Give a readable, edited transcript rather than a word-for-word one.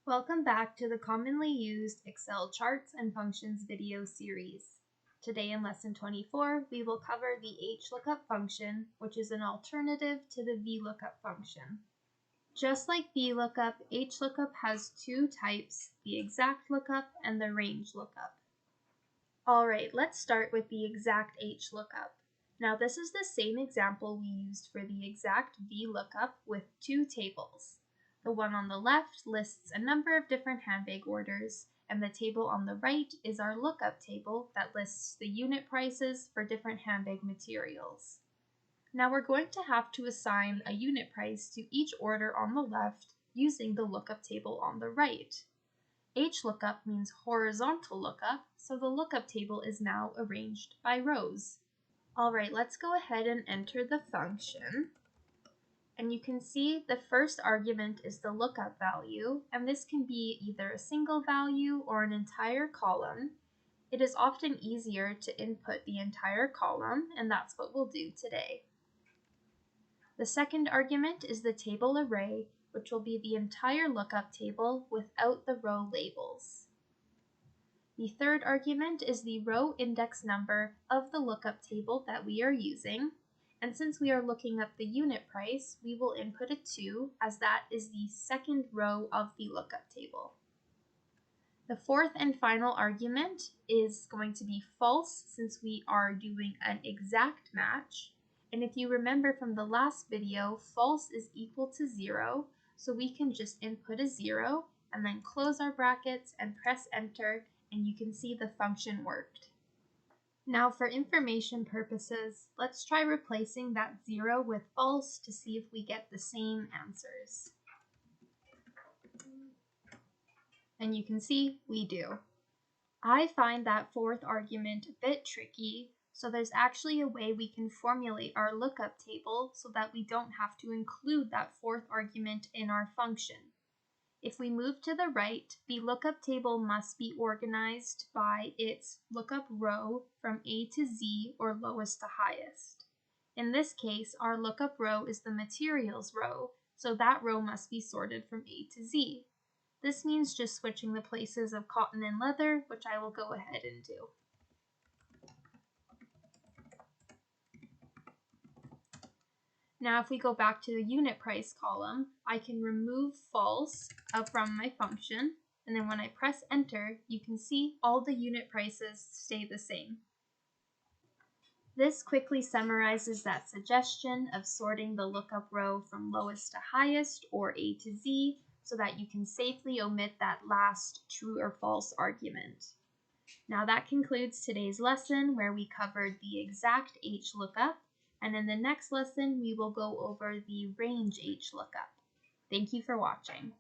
Welcome back to the commonly used Excel charts and functions video series. Today in lesson 24, we will cover the Hlookup function, which is an alternative to the VLOOKUP function. Just like VLOOKUP, Hlookup has two types, the exact lookup and the range lookup. Alright, let's start with the exact Hlookup. Now this is the same example we used for the exact VLOOKUP with two tables. The one on the left lists a number of different handbag orders, and the table on the right is our lookup table that lists the unit prices for different handbag materials. Now we're going to have to assign a unit price to each order on the left using the lookup table on the right. Hlookup means horizontal lookup, so the lookup table is now arranged by rows. Alright, let's go ahead and enter the function. And you can see the first argument is the lookup value, and this can be either a single value or an entire column. It is often easier to input the entire column, and that's what we'll do today. The second argument is the table array, which will be the entire lookup table without the row labels. The third argument is the row index number of the lookup table that we are using. And since we are looking up the unit price, we will input a 2 as that is the second row of the lookup table. The fourth and final argument is going to be false since we are doing an exact match. And if you remember from the last video, false is equal to 0, so we can just input a 0 and then close our brackets and press enter, and you can see the function worked. Now for information purposes, let's try replacing that 0 with false to see if we get the same answers. And you can see we do. I find that fourth argument a bit tricky, so there's actually a way we can formulate our lookup table so that we don't have to include that fourth argument in our function. If we move to the right, the lookup table must be organized by its lookup row from A to Z or lowest to highest. In this case, our lookup row is the materials row, so that row must be sorted from A to Z. This means just switching the places of cotton and leather, which I will go ahead and do. Now if we go back to the unit price column, I can remove false from my function, and then when I press enter, you can see all the unit prices stay the same. This quickly summarizes that suggestion of sorting the lookup row from lowest to highest, or A to Z, so that you can safely omit that last true or false argument. Now that concludes today's lesson where we covered the exact Hlookup. And in the next lesson, we will go over the range Hlookup. Thank you for watching.